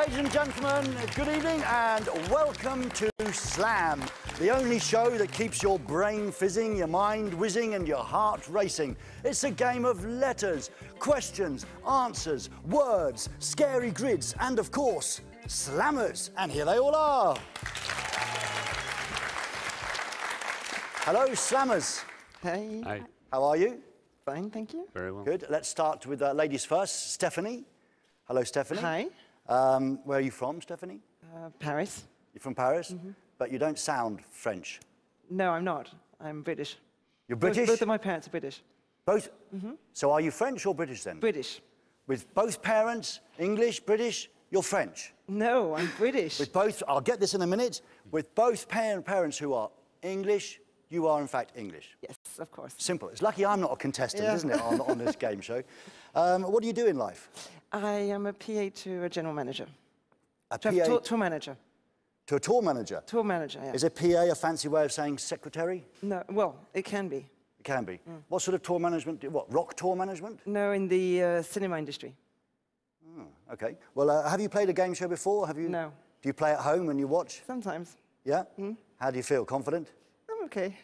Ladies and gentlemen, good evening and welcome to Slam, the only show that keeps your brain fizzing, your mind whizzing and your heart racing. It's a game of letters, questions, answers, words, scary grids and, of course, slammers. And here they all are. Hello, slammers. Hey. Hi. How are you? Fine, thank you. Very well. Good. Let's start with ladies first. Stephanie. Hello, Stephanie. Hi. Where are you from, Stephanie? Paris. You're from Paris, but you don't sound French. No, I'm not. I'm British. You're British? Both of my parents are British. Both? So are you French or British then? British. With both parents, English, British, you're French? No, I'm British. With both, I'll get this in a minute, with both parents who are English, you are in fact English? Yes, of course. Simple. It's lucky I'm not a contestant, isn't it, on this game show. What do you do in life? I am a PA to a general manager. A To PA? tour manager. To a tour manager? Tour manager, yeah. Is a PA a fancy way of saying secretary? No, well, it can be. It can be. What sort of tour management do you, what, rock tour management? No, in the cinema industry. Oh, okay. Well, have you played a game show before? Have you? No. Do you play at home when you watch? Sometimes. Yeah? How do you feel? Confident? I'm okay.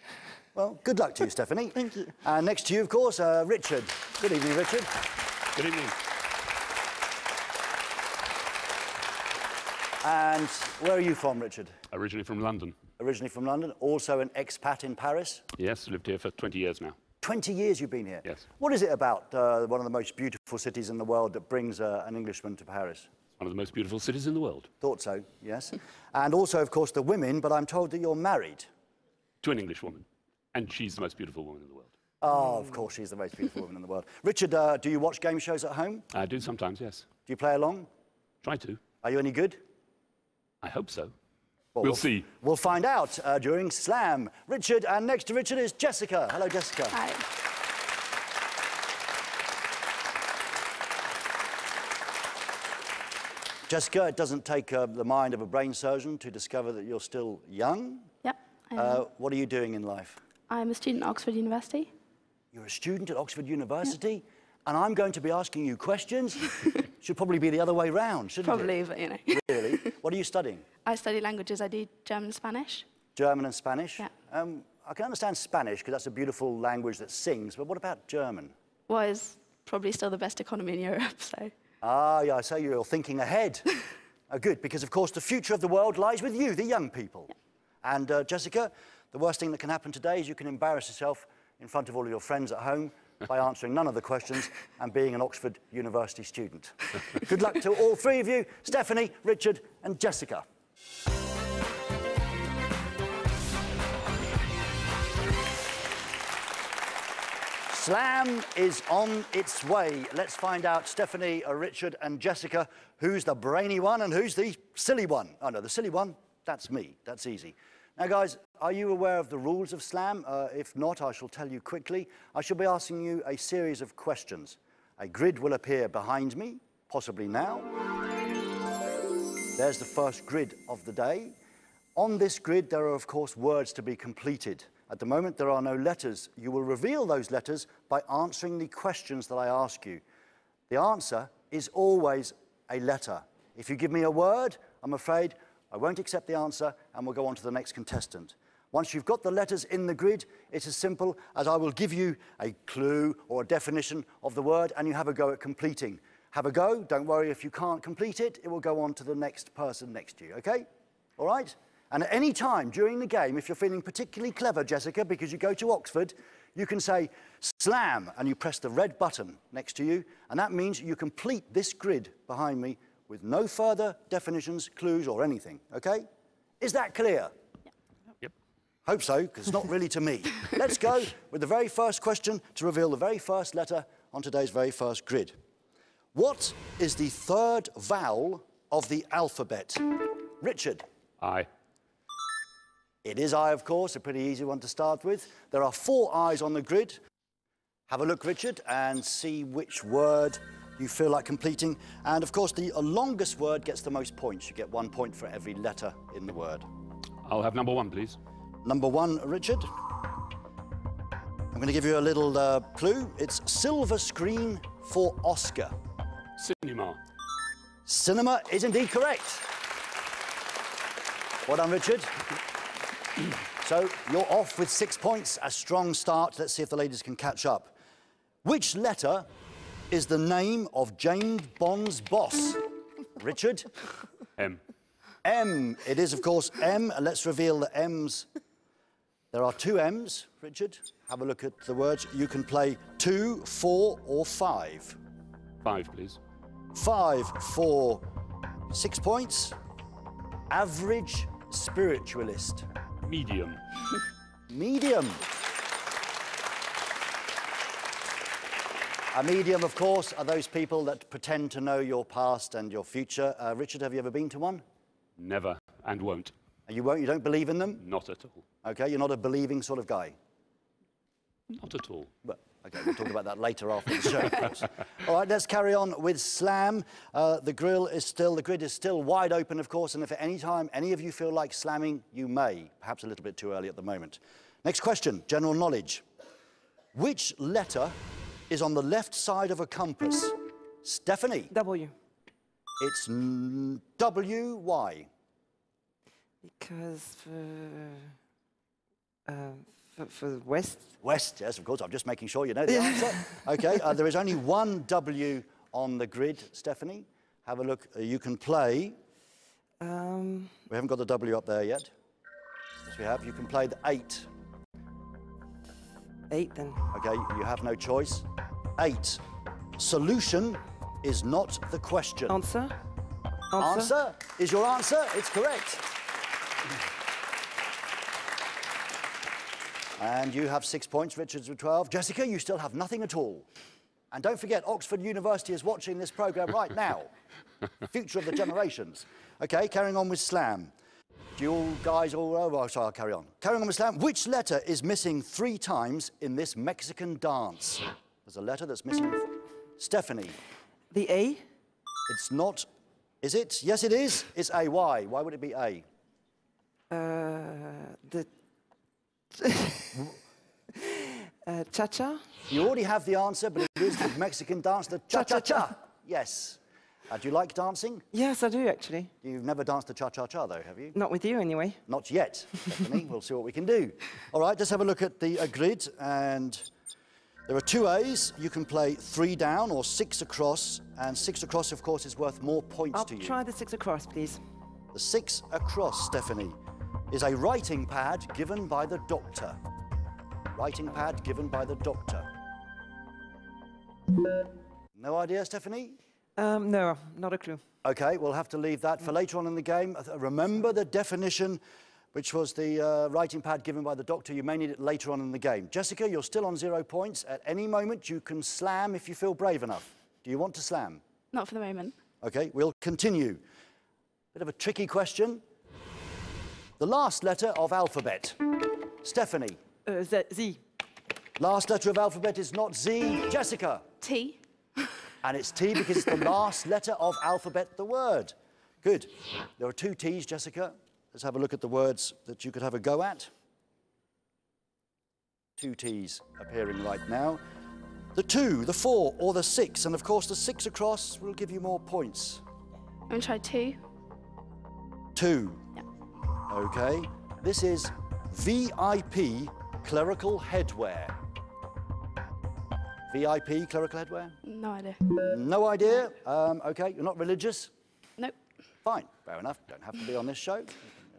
Well, good luck to you, Stephanie. Thank you. And next to you, of course, Richard. Good evening, Richard. Good evening. And where are you from, Richard? Originally from London. Originally from London, also an expat in Paris? Yes, lived here for 20 years now. 20 years you've been here? Yes. What is it about one of the most beautiful cities in the world that brings an Englishman to Paris? One of the most beautiful cities in the world. Thought so, yes. And also, of course, the women, but I'm told that you're married. To an English woman. And she's the most beautiful woman in the world. Oh, of course, she's the most beautiful woman in the world. Richard, do you watch game shows at home? I do sometimes, yes. Do you play along? Try to. Are you any good? I hope so. Well, we'll see. We'll find out during Slam. Richard, and next to Richard is Jessica. Hello, Jessica. Hi. Jessica, it doesn't take the mind of a brain surgeon to discover that you're still young. Yep. I am. What are you doing in life? I'm a student at Oxford University. You're a student at Oxford University, and I'm going to be asking you questions. Should probably be the other way round, shouldn't Probably, it? but you know. Really? What are you studying? I study languages. I do German and Spanish. German and Spanish? Yeah. I can understand Spanish because that's a beautiful language that sings, but what about German? Well, it's probably still the best economy in Europe, so. Ah, yeah, so you're thinking ahead. Oh, good, because of course the future of the world lies with you, the young people. Yeah. And Jessica, the worst thing that can happen today is you can embarrass yourself in front of all of your friends at home by answering none of the questions and being an Oxford University student. Good luck to all three of you, Stephanie, Richard and Jessica. Slam is on its way. Let's find out, Stephanie, Richard and Jessica, who's the brainy one and who's the silly one. Oh, no, the silly one, that's me. That's easy. Now, guys, are you aware of the rules of Slam? If not, I shall tell you quickly. I shall be asking you a series of questions. A grid will appear behind me, possibly now. There's the first grid of the day. On this grid, there are, of course, words to be completed. At the moment, there are no letters. You will reveal those letters by answering the questions that I ask you. The answer is always a letter. If you give me a word, I'm afraid I won't accept the answer and we'll go on to the next contestant. Once you've got the letters in the grid, it's as simple as I will give you a clue or a definition of the word and you have a go at completing. Have a go. Don't worry if you can't complete it. It will go on to the next person next to you, okay? All right? And at any time during the game, if you're feeling particularly clever, Jessica, because you go to Oxford, you can say Slam, and you press the red button next to you, and that means you complete this grid behind me with no further definitions, clues, or anything, okay? Is that clear? Yep. Hope so, because it's not really to me. Let's go with the very first question to reveal the very first letter on today's very first grid. What is the third vowel of the alphabet? Richard. I. It is I, of course, a pretty easy one to start with. There are 4 I's on the grid. Have a look, Richard, and see which word you feel like completing. And, of course, the longest word gets the most points. You get 1 point for every letter in the word. I'll have number 1, please. Number 1, Richard. I'm going to give you a little clue. It's silver screen for Oscar. Cinema. Cinema is indeed correct. Well done, Richard. So you're off with 6 points, a strong start. Let's see if the ladies can catch up. Which letter is the name of James Bond's boss? Richard? M. M. It is, of course, M. And let's reveal the M's. There are 2 M's, Richard. Have a look at the words. You can play 2, 4, or 5. 5, please. 5 for 6 points. Average spiritualist. Medium. Medium. A medium, of course, are those people that pretend to know your past and your future. Richard, have you ever been to one? Never and won't. You won't? You don't believe in them? Not at all. Okay, you're not a believing sort of guy. Not at all. But, okay, we'll talk about that later after the show, of course. All right, let's carry on with Slam. The grid is still wide open, of course, and if at any time any of you feel like slamming, you may. Perhaps a little bit too early at the moment. Next question, general knowledge. Which letter is on the left side of a compass? Stephanie? W. It's W. Why? Because for west. West, yes, of course. I'm just making sure you know the answer. Okay, there is only one W on the grid, Stephanie. Have a look. You can play. We haven't got the W up there yet. Yes, we have. You can play the 8. 8 then. Okay, you have no choice. 8. Solution is not the question. Answer. Answer is your answer. It's correct. And you have 6 points, Richard's with 12. Jessica, you still have nothing at all. And don't forget, Oxford University is watching this programme right now. Future of the generations. Okay, carrying on with Slam. Do you all guys all... Oh, sorry, I'll carry on. Carrying on with Slam. Which letter is missing 3 times in this Mexican dance? There's a letter that's missing. Stephanie. The A? It's not... Is it? Yes, it is. It's A. Why? Why would it be A? The... cha-cha? You already have the answer, but it is the Mexican dance, the cha-cha-cha. Yes. Do you like dancing? Yes, I do, actually. You've never danced the cha-cha-cha, though, have you? Not with you, anyway. Not yet, Stephanie. We'll see what we can do. All right, let's have a look at the grid. And there are 2 A's. You can play 3 down or 6 across. And 6 across, of course, is worth more points to you. I'll try the 6 across, please. The 6 across, Stephanie, is a writing pad given by the doctor. Writing pad given by the doctor. No idea, Stephanie? No, not a clue. OK, we'll have to leave that for later on in the game. Remember the definition, which was the writing pad given by the doctor. You may need it later on in the game. Jessica, you're still on 0 points. At any moment, you can slam if you feel brave enough. Do you want to slam? Not for the moment. OK, we'll continue. Bit of a tricky question. The last letter of alphabet. Stephanie. Z. Last letter of alphabet is not Z. Jessica. T. And it's T because it's the last letter of alphabet, the word. Good. There are 2 T's, Jessica. Let's have a look at the words that you could have a go at. 2 T's appearing right now. The 2, the 4, or the 6. And, of course, the 6 across will give you more points. I'm going to try 2. 2. Yeah. OK. This is VIP clerical headwear. VIP clerical headwear? No idea. No idea? OK, you're not religious? Nope. Fine, fair enough. Don't have to be on this show.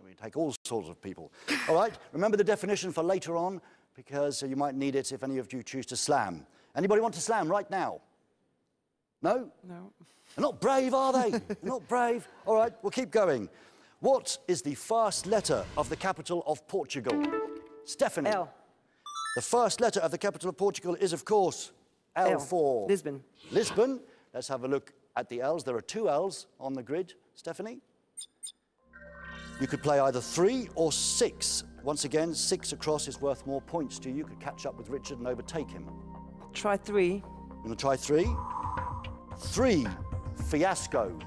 We take all sorts of people. All right, remember the definition for later on, because you might need it if any of you choose to slam. Anybody want to slam right now? No? No. They're not brave, are they? They're not brave. All right, we'll keep going. What is the first letter of the capital of Portugal? Stephanie. L. The first letter of the capital of Portugal is, of course, L for... Lisbon. Lisbon. Let's have a look at the L's. There are 2 L's on the grid. Stephanie? You could play either 3 or 6. Once again, 6 across is worth more points to you. You could catch up with Richard and overtake him. Try 3. You're going to try 3? 3, fiasco.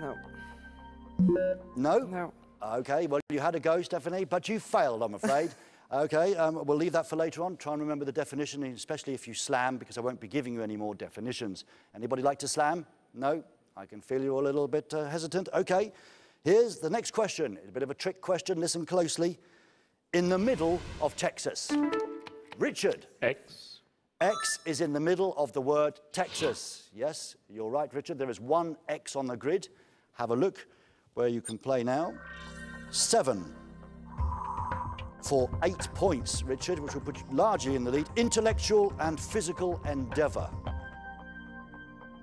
No. No? No. OK, well, you had a go, Stephanie, but you failed, I'm afraid. Okay, we'll leave that for later on. Try and remember the definition, especially if you slam, because I won't be giving you any more definitions. Anybody like to slam? No? I can feel you're a little bit hesitant. Okay, here's the next question. It's a bit of a trick question. Listen closely. In the middle of Texas. Richard. X. X is in the middle of the word Texas. Yes, you're right, Richard. There is one X on the grid. Have a look where you can play now. 7 for 8 points, Richard, which will put you largely in the lead. Intellectual and physical endeavour.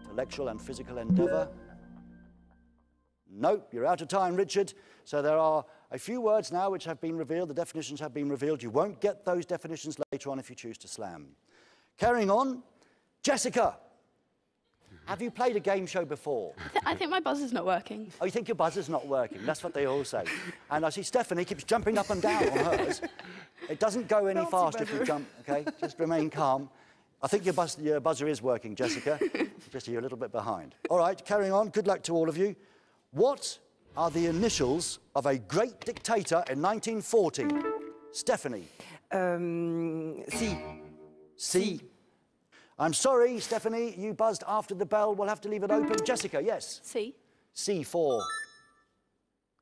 Intellectual and physical endeavour. Nope, you're out of time, Richard. So there are a few words now which have been revealed. The definitions have been revealed. You won't get those definitions later on if you choose to slam. Carrying on, Jessica. Have you played a game show before? I think my buzzer's not working. Oh, you think your buzzer's not working? That's what they all say. And I see Stephanie keeps jumping up and down on hers. It doesn't go any faster if you jump, okay? Just remain calm. I think your buzzer is working, Jessica. Just you're a little bit behind. All right, carrying on. Good luck to all of you. What are the initials of a great dictator in 1940? Stephanie. C. C. I'm sorry, Stephanie, you buzzed after the bell. We'll have to leave it open. Jessica, yes? C. C4.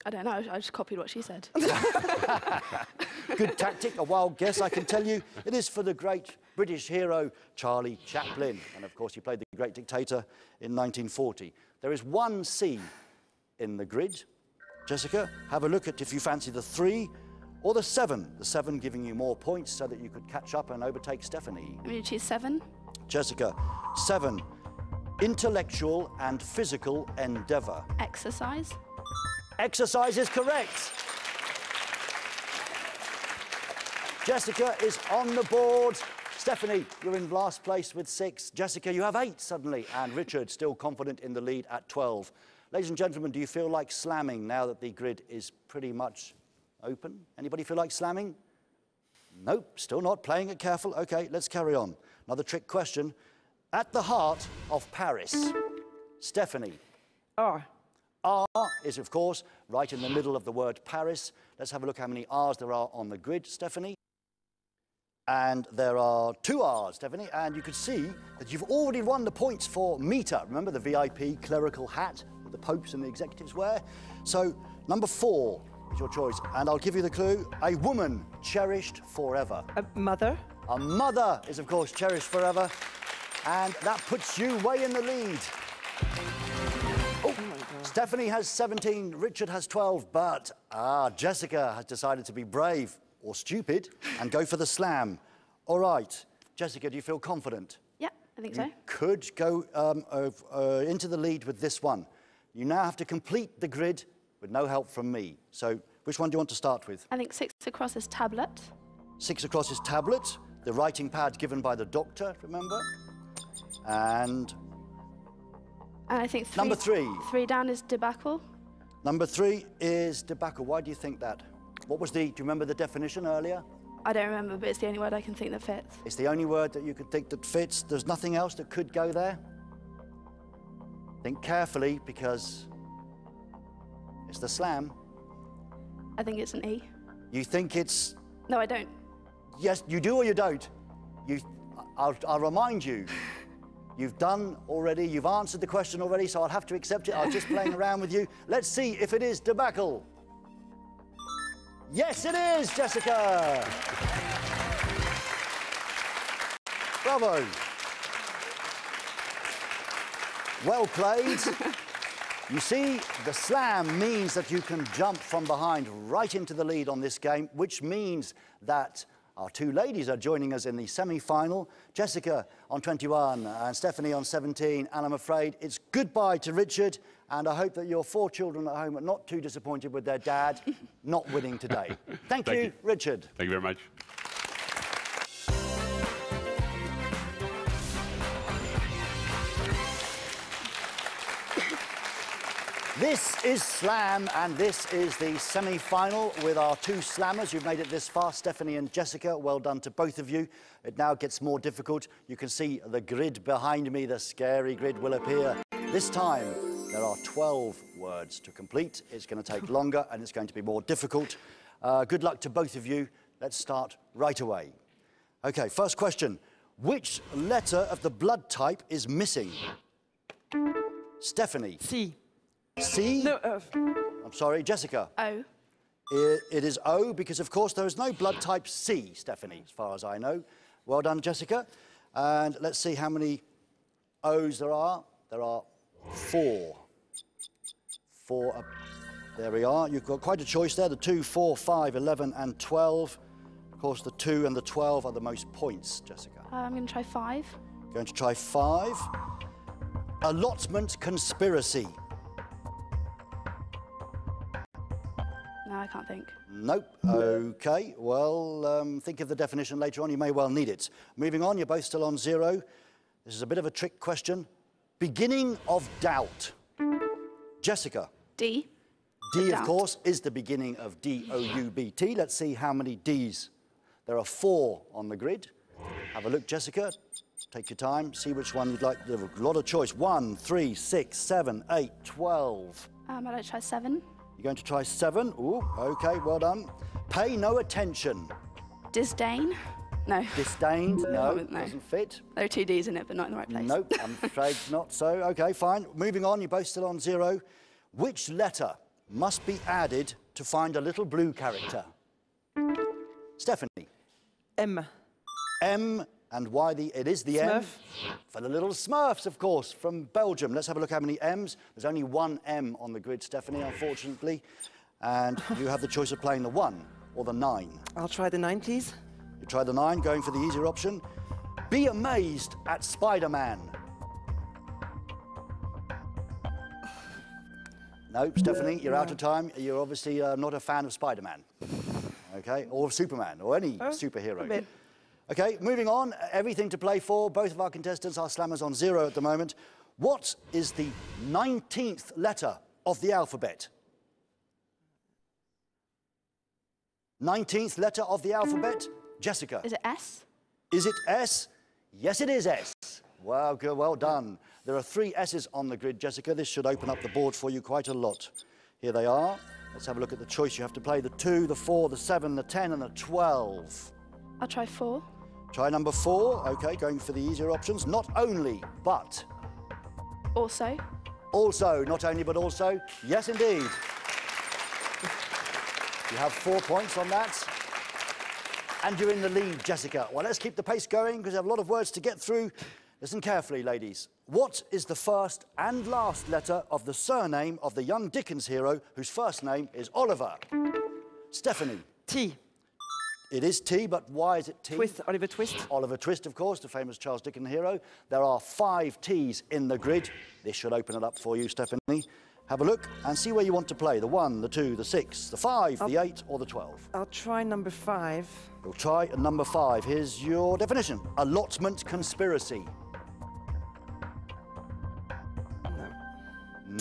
I don't know, I just copied what she said. Good tactic, a wild guess, I can tell you. It is for the great British hero, Charlie Chaplin. And of course, he played the great dictator in 1940. There is one C in the grid. Jessica, have a look at if you fancy the 3 or the 7. The 7 giving you more points so that you could catch up and overtake Stephanie. I'm going to choose 7. Jessica, 7. Intellectual and physical endeavour. Exercise. Exercise is correct. Jessica is on the board. Stephanie, you're in last place with 6. Jessica, you have 8 suddenly. And Richard, still confident in the lead at 12. Ladies and gentlemen, do you feel like slamming now that the grid is pretty much open? Anybody feel like slamming? Nope, still not. Playing it careful. Okay, let's carry on. Another trick question. At the heart of Paris, Stephanie. R. R is, of course, right in the middle of the word Paris. Let's have a look how many R's there are on the grid, Stephanie. And there are 2 R's, Stephanie, and you can see that you've already won the points for meter. Remember the VIP clerical hat that the popes and the executives wear? So, number 4 is your choice, and I'll give you the clue. A woman cherished forever. A mother. A mother is, of course, cherished forever, and that puts you way in the lead. Oh, Stephanie has 17, Richard has 12, but Jessica has decided to be brave or stupid and go for the slam. All right, Jessica, do you feel confident? Yeah, I think so. You could go into the lead with this one. You now have to complete the grid with no help from me. So which one do you want to start with? I think 6 across is tablet. 6 across is tablet. The writing pad given by the doctor, remember? And I think number 3. 3 down is debacle. Number 3 is debacle. Why do you think that? What was do you remember the definition earlier? I don't remember, but it's the only word I can think that fits. It's the only word that you could think that fits. There's nothing else that could go there? Think carefully, because it's the slam. I think it's an E. You think it's... No, I don't. Yes, you do or you don't? I'll remind you. You've done already, you've answered the question already, so I'll have to accept it. I was just playing around with you. Let's see if it is debacle. Yes, it is, Jessica. Bravo. Well played. You see, the slam means that you can jump from behind right into the lead on this game, which means that our 2 ladies are joining us in the semi-final. Jessica on 21 and Stephanie on 17. And I'm afraid it's goodbye to Richard. And I hope that your 4 children at home are not too disappointed with their dad not winning today. Thank you, Richard. Thank you very much. This is Slam, and this is the semi-final with our 2 slammers. You've made it this far, Stephanie and Jessica. Well done to both of you. It now gets more difficult. You can see the grid behind me. The scary grid will appear. This time, there are 12 words to complete. It's going to take longer, and it's going to be more difficult. Good luck to both of you. Let's start right away. Okay, first question. Which letter of the blood type is missing? Stephanie. C. C? No, I'm sorry, Jessica. O. It is O because, of course, there is no blood type C, Stephanie, as far as I know. Well done, Jessica. And let's see how many O's there are. There are 4. 4. There we are. You've got quite a choice there. The 2, 4, 5, 11, and 12. Of course, the 2 and the 12 are the most points, Jessica. I'm going to try 5. Going to try 5. Allotment conspiracy. No, I can't think. Nope. Okay. Well, think of the definition later on. You may well need it. Moving on, you're both still on 0. This is a bit of a trick question. Beginning of doubt. Jessica. D. D, of Doubt. course, is the beginning of D-O-U-B-T. Let's see how many Ds. There are 4 on the grid. Have a look, Jessica. Take your time. See which one you'd like. There's a lot of choice. 1, 3, 6, 7, 8, 12. I'd like to try 7. You're going to try 7. Ooh, okay, well done. Pay no attention. Disdain. No. Disdained? No, No. doesn't fit. There are 2 Ds in it, but not in the right place. Nope, I'm afraid not so. Okay, fine. Moving on, you're both still on 0. Which letter must be added to find a little blue character? Stephanie. M. M, and why it is the M? Smurf. For the little Smurfs, of course, from Belgium. Let's have a look how many M's. There's only 1 M on the grid, Stephanie, unfortunately. And you have the choice of playing the 1 or the 9. I'll try the 9, please. You try the 9, going for the easier option. Be amazed at Spider-Man. No, Stephanie, you're out of time. You're obviously not a fan of Spider-Man. Okay, or of Superman, or any superhero. a bit. Okay, moving on. Everything to play for. Both of our contestants are slammers on 0 at the moment. What is the 19th letter of the alphabet? 19th letter of the alphabet. Jessica. Is it S? Is it S? Yes, it is S. Wow, good, well done. There are 3 S's on the grid, Jessica. This should open up the board for you quite a lot. Here they are. Let's have a look at the choice you have to play. The 2, the 4, the 7, the 10, and the 12. I'll try 4. Try number 4. Okay, going for the easier options. Not only, but. Also. Also, not only, but also. Yes, indeed. You have 4 points on that. And you're in the lead, Jessica. Well, let's keep the pace going because we have a lot of words to get through. Listen carefully, ladies. What is the first and last letter of the surname of the young Dickens hero whose first name is Oliver? Stephanie. T. It is T, but why is it T? Twist. Oliver Twist. Oliver Twist, of course, the famous Charles Dickens hero. There are 5 T's in the grid. This should open it up for you, Stephanie. Have a look and see where you want to play. The 1, the 2, the 6, the 5, the 8, or the 12. I'll try number 5. We'll try number 5. Here's your definition. Allotment conspiracy.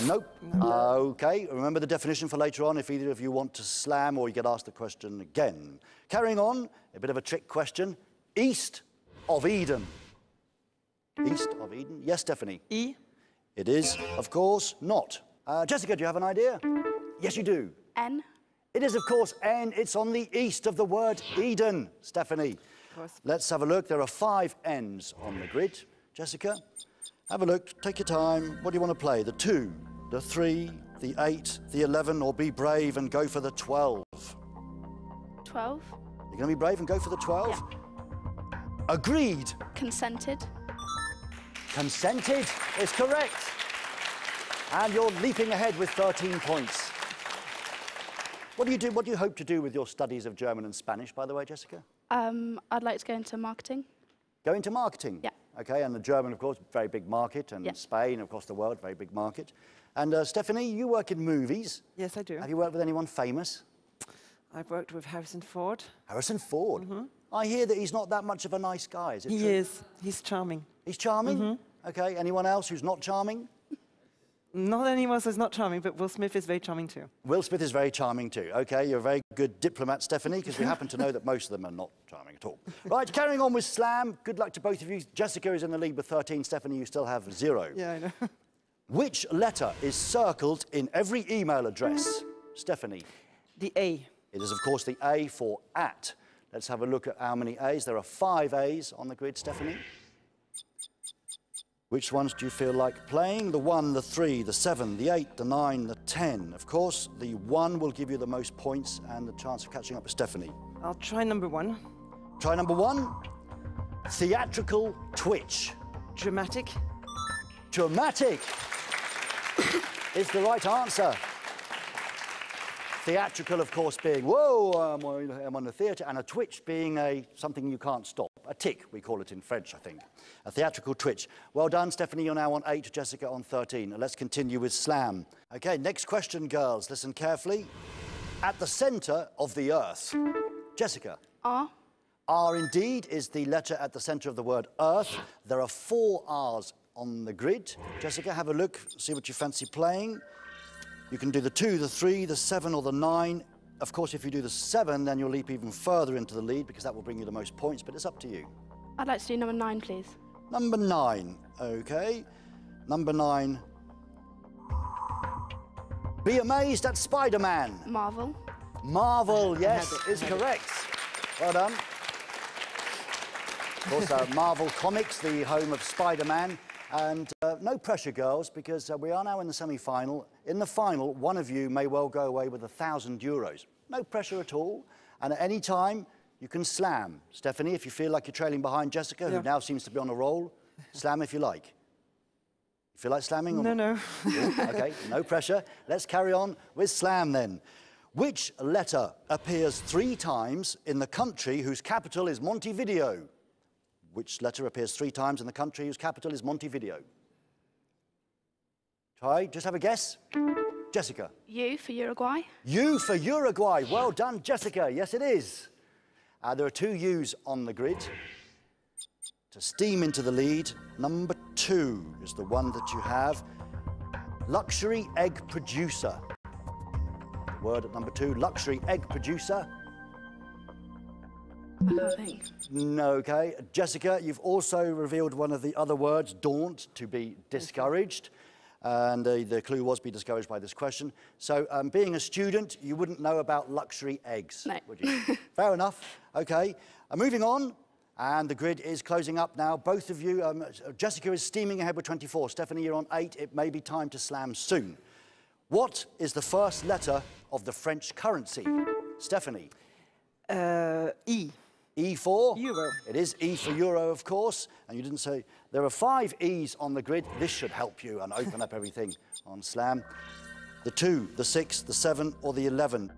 Nope. OK, remember the definition for later on if either of you want to slam or you get asked the question again. Carrying on, a bit of a trick question. East of Eden. East of Eden. Yes, Stephanie? E. It is, of course, not. Jessica, do you have an idea? Yes, you do. N. It is, of course, N. It's on the east of the word Eden, Stephanie. Of course. Let's have a look. There are 5 N's on the grid. Jessica, have a look. Take your time. What do you want to play? The 2, the 3, the 8, the 11, or be brave and go for the 12? 12. You're going to be brave and go for the 12? Yeah. Agreed. Consented. Consented is correct. And you're leaping ahead with 13 points. What do you do? What do you hope to do with your studies of German and Spanish, by the way, Jessica? I'd like to go into marketing. Go into marketing? Yeah. OK, and the German, of course, very big market, and Yeah. Spain, across the world, very big market. And Stephanie, you work in movies. Yes, I do. Have you worked with anyone famous? I've worked with Harrison Ford. Harrison Ford? I hear that he's not that much of a nice guy, is it true? He is. He's charming. He's charming? OK, anyone else who's not charming? Not anyone who's not charming, but Will Smith is very charming too. Will Smith is very charming too. OK, you're a very good diplomat, Stephanie, because we happen to know that most of them are not charming at all. Right, carrying on with Slam. Good luck to both of you. Jessica is in the lead with 13. Stephanie, you still have 0. Yeah, I know. Which letter is circled in every email address? Stephanie. The A. It is, of course, the A for at. Let's have a look at how many A's. There are 5 A's on the grid, Stephanie. Which ones do you feel like playing? The 1, the 3, the 7, the 8, the 9, the 10. Of course, the 1 will give you the most points and the chance of catching up with Stephanie. I'll try number 1. Try number 1. Theatrical twitch. Dramatic. Dramatic is the right answer. Theatrical, of course, being, whoa, I'm on the theatre, and a twitch being something you can't stop. A tic, we call it in French, I think. A theatrical twitch. Well done, Stephanie, you're now on 8, Jessica on 13. Let's continue with slam. Okay, next question, girls. Listen carefully. At the centre of the earth. Jessica. R. R, indeed, is the letter at the centre of the word earth. There are 4 R's on the grid. Jessica, have a look, see what you fancy playing. You can do the 2, the 3, the 7, or the 9. Of course, if you do the 7, then you'll leap even further into the lead because that will bring you the most points, but it's up to you. I'd like to do number 9, please. Number 9, okay. Number 9. Be amazed at Spider-Man. Marvel. Marvel, yes, is correct. Well done. Of course, Marvel Comics, the home of Spider-Man. And no pressure, girls, because we are now in the semi-final. In the final, one of you may well go away with €1,000. No pressure at all. And at any time, you can slam. Stephanie, if you feel like you're trailing behind Jessica, who now seems to be on a roll, slam if you like. You feel like slamming? Or No. Ooh, okay, no pressure. Let's carry on with slam then. Which letter appears 3 times in the country whose capital is Montevideo? Which letter appears 3 times in the country whose capital is Montevideo? Try, just have a guess. Jessica. U for Uruguay. U for Uruguay. Well done, Jessica. Yes, it is. There are 2 U's on the grid. To steam into the lead, number 2 is the one that you have. Luxury egg producer. The word at number 2, luxury egg producer. I can't think. No, okay. Jessica, you've also revealed one of the other words, daunt, to be discouraged. And the clue was be discouraged by this question. So being a student, you wouldn't know about luxury eggs, No. would you? Fair enough. Okay. Moving on. And the grid is closing up now. Both of you, Jessica is steaming ahead with 24. Stephanie, you're on 8. It may be time to slam soon. What is the first letter of the French currency? Stephanie. E. E for? Euro. It is E for euro, of course. And you didn't say... There are 5 E's on the grid. This should help you and open up everything on slam. The 2, the 6, the 7, or the 11.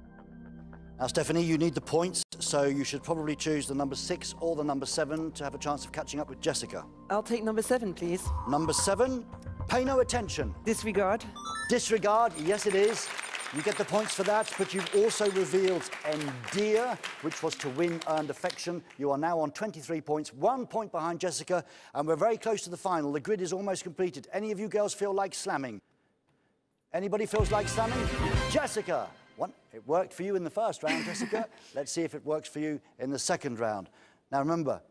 Now, Stephanie, you need the points, so you should probably choose the number 6 or the number 7 to have a chance of catching up with Jessica. I'll take number 7, please. Number 7, pay no attention. Disregard. Disregard, yes it is. You get the points for that, but you've also revealed endear, which was to win earned affection. You are now on 23 points, 1 point behind Jessica, and we're very close to the final. The grid is almost completed. Any of you girls feel like slamming? Anybody feels like slamming? Jessica! It worked for you in the first round, Jessica. Let's see if it works for you in the second round. Now remember,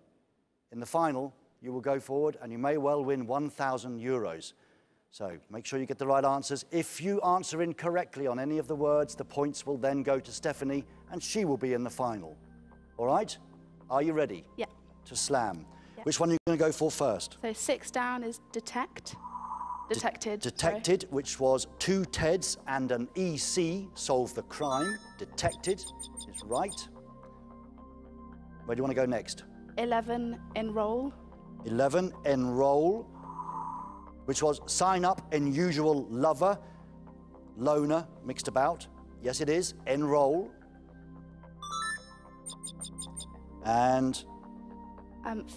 in the final, you will go forward and you may well win €1,000. So make sure you get the right answers. If you answer incorrectly on any of the words, the points will then go to Stephanie and she will be in the final. All right? Are you ready? Yeah. To slam. Yeah. Which one are you going to go for first? So 6 down is detect. Detected. Detected, which was 2 TEDs and an EC, solve the crime. Detected is right. Where do you want to go next? 11, enroll. 11, enroll, which was sign up, unusual lover, loner, mixed about. Yes, it is, enroll. And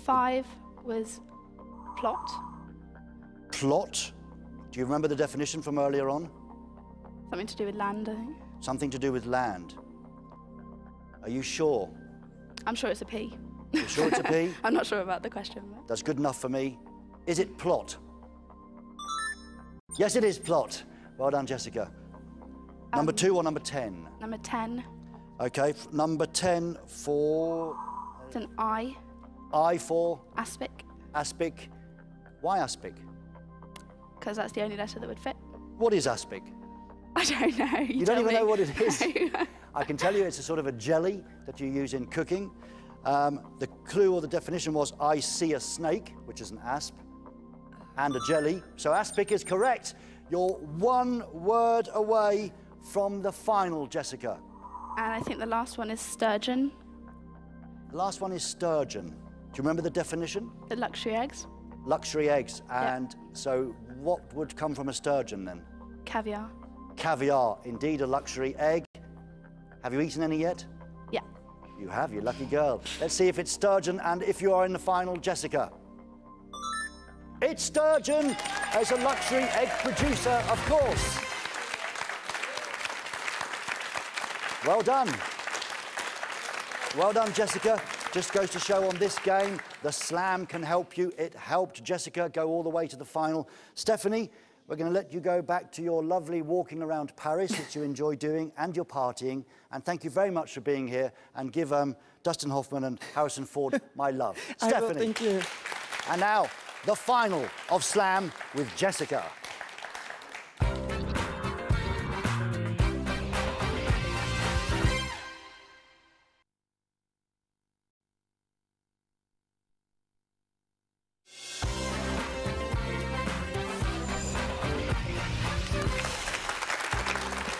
5 was plot. plot. Do you remember the definition from earlier on? Something to do with land, I think. Something to do with land. Are you sure? I'm sure it's a P. You sure it's a P? I'm not sure about the question. But... That's good enough for me. Is it plot? Yes, it is plot. Well done, Jessica. Number 2 or number 10? Number 10. Okay, number 10 for... It's an I. I for? Aspic. Aspic. Why aspic? Because that's the only letter that would fit. What is aspic? I don't know. You don't even know what it is? I can tell you it's a sort of a jelly that you use in cooking. The clue or the definition was, I see a snake, which is an asp, and a jelly. So aspic is correct. You're 1 word away from the final, Jessica. And I think the last one is sturgeon. The last one is sturgeon. Do you remember the definition? The luxury eggs. Luxury eggs. And so what would come from a sturgeon then? Caviar. Caviar, indeed a luxury egg. Have you eaten any yet? Yeah. You have, you lucky girl. Let's see if it's sturgeon and if you are in the final, Jessica. It's sturgeon as a luxury egg producer, of course. Well done. Well done, Jessica. Just goes to show on this game, the slam can help you. It helped Jessica go all the way to the final. Stephanie, we're going to let you go back to your lovely walking around Paris, which you enjoy doing, and your partying. And thank you very much for being here. And give Dustin Hoffman and Harrison Ford my love. Stephanie. I will, thank you. And now, the final of Slam with Jessica.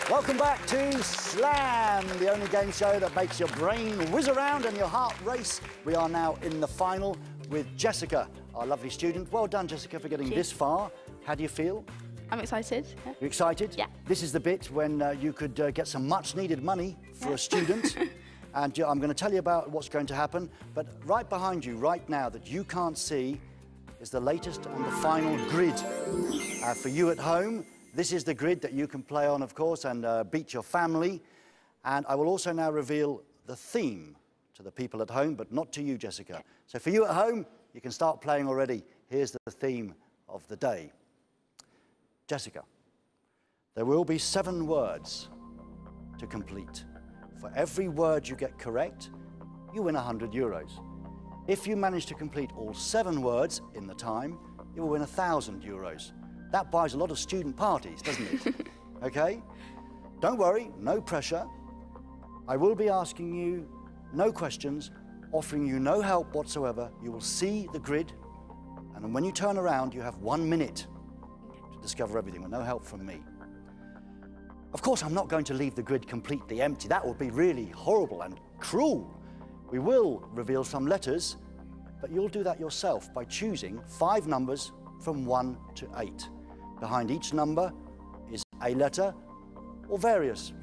Welcome back to Slam, the only game show that makes your brain whiz around and your heart race. We are now in the final with Jessica, our lovely student. Well done, Jessica, for getting this far. How do you feel? I'm excited. Yeah. You excited? Yeah. This is the bit when you could get some much-needed money for a student. And I'm going to tell you about what's going to happen. But right behind you, right now, that you can't see, is the latest and the final grid. For you at home, this is the grid that you can play on, of course, and beat your family. And I will also now reveal the theme to the people at home, but not to you, Jessica. Okay. So for you at home, you can start playing already. Here's the theme of the day. Jessica, there will be 7 words to complete. For every word you get correct, you win €100. If you manage to complete all 7 words in the time, you will win €1,000. That buys a lot of student parties, doesn't it? Okay? Don't worry, no pressure. I will be asking you no questions, offering you no help whatsoever. You will see the grid, and when you turn around, you have 1 minute to discover everything with no help from me. Of course, I'm not going to leave the grid completely empty. That would be really horrible and cruel. We will reveal some letters, but you'll do that yourself by choosing 5 numbers from 1 to 8. Behind each number is a letter or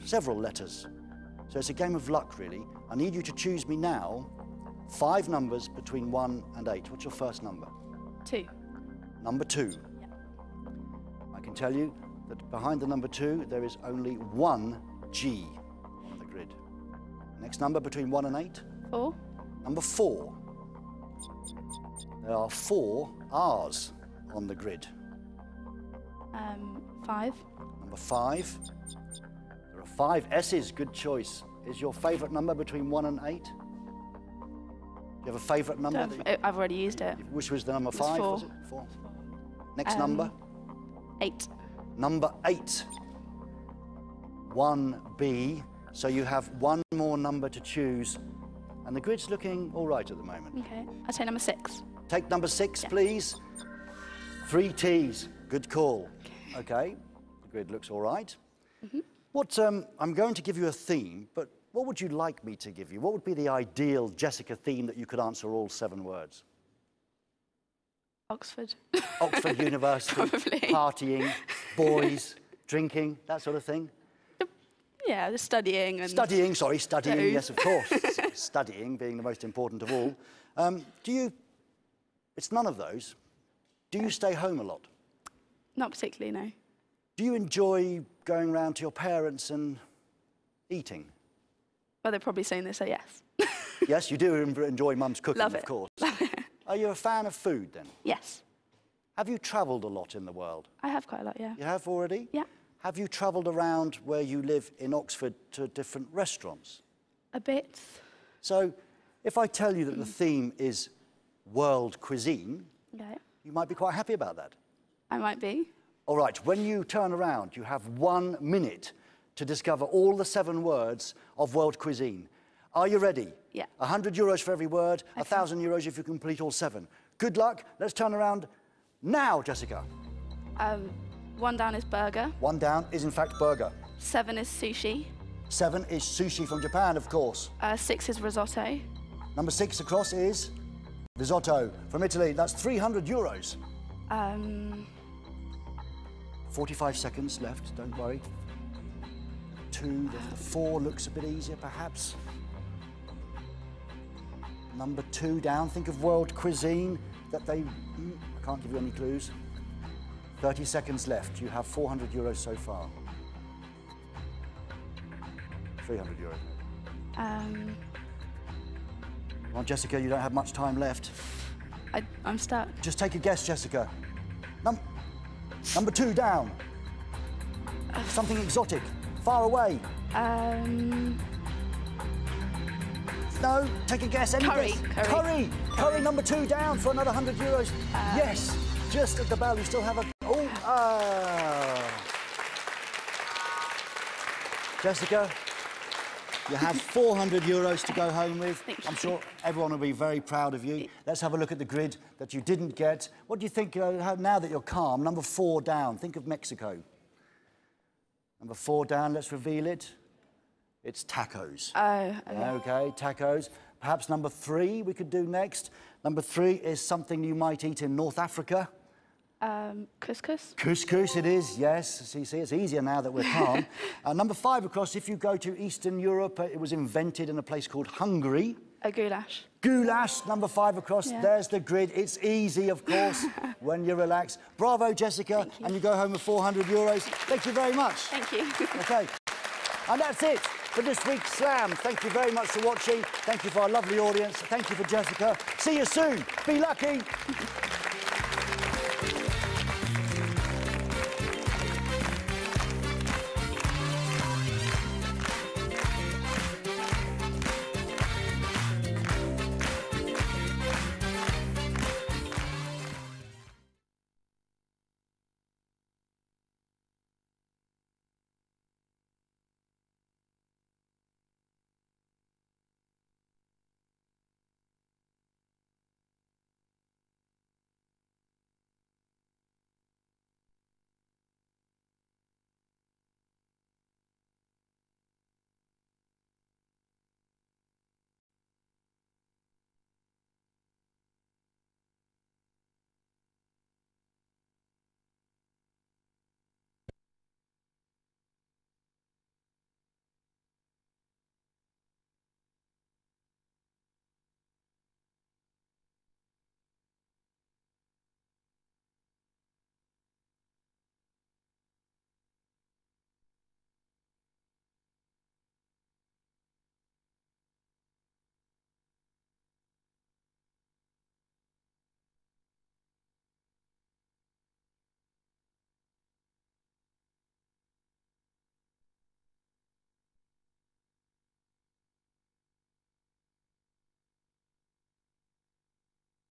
several letters. So it's a game of luck, really. I need you to choose me now 5 numbers between 1 and 8. What's your first number? 2. Number 2. Yeah. I can tell you that behind the number 2, there is only 1 G on the grid. Next number between 1 and 8? 4. Number 4. There are 4 R's on the grid. 5. Number 5. There are 5 S's. Good choice. Is your favourite number between 1 and 8? Do you have a favourite number? I've already used it. Which was the number 5? 4. Was it 4? Next number? 8. Number 8. 1B. So you have 1 more number to choose. And the grid's looking all right at the moment. Okay. I'll say number 6. Take number 6, please. 3 T's. Good call. Okay. The grid looks all right. I'm going to give you a theme, but what would you like me to give you? What would be the ideal Jessica theme that you could answer all 7 words? Oxford. Oxford University. Probably. Partying, boys, drinking, that sort of thing. Yeah, just studying. And studying, those. Yes, of course. Studying being the most important of all. It's none of those. Do you stay home a lot? Not particularly, no. Do you enjoy going round to your parents and eating? Well, they're probably saying this, so yes. Yes, you do enjoy Mum's cooking, Love it. of course. Love it. Are you a fan of food, then? Yes. Have you travelled a lot in the world? I have quite a lot, yeah. You have already? Yeah. Have you travelled around where you live in Oxford to different restaurants? A bit. So, if I tell you that the theme is world cuisine, Okay. you might be quite happy about that. I might be. All right, when you turn around, you have 1 minute to discover all the 7 words of world cuisine. Are you ready? Yeah. 100 euros for every word, Okay. 1,000 euros if you complete all 7. Good luck. Let's turn around now, Jessica. 1 down is burger. 1 down is in fact burger. 7 is sushi. 7 is sushi from Japan, of course. 6 is risotto. Number 6 across is risotto from Italy. That's 300 euros. 45 seconds left, don't worry. 2, the 4 looks a bit easier perhaps. Number 2 down, think of world cuisine that they... I can't give you any clues. 30 seconds left, you have 400 euros so far. 300 euros. Come on, Jessica, you don't have much time left. I'm stuck. Just take a guess, Jessica. Number 2 down. Something exotic, far away. No, take a guess. Any Curry, guess. curry. Curry, number 2 down for another 100 euros. Yes, just at the bell. You still have a... Jessica, you have 400 euros to go home with. Thank you. I'm sure everyone will be very proud of you. Let's have a look at the grid that you didn't get. What do you think, now that you're calm, number 4 down, think of Mexico. Number 4 down, let's reveal it. It's tacos. Oh, Okay, tacos. Perhaps number 3 we could do next. Number 3 is something you might eat in North Africa. Couscous. Couscous it is, yes. So you see, it's easier now that we're calm. Number 5, of course, if you go to Eastern Europe, it was invented in a place called Hungary. A goulash. Goulash, number 5 across. Yeah. There's the grid. It's easy, of course, when you relax. Bravo, Jessica. Thank you. And you go home with 400 euros. Thank you very much. Thank you. Okay. And that's it for this week's Slam. Thank you very much for watching. Thank you for our lovely audience. Thank you for Jessica. See you soon. Be lucky.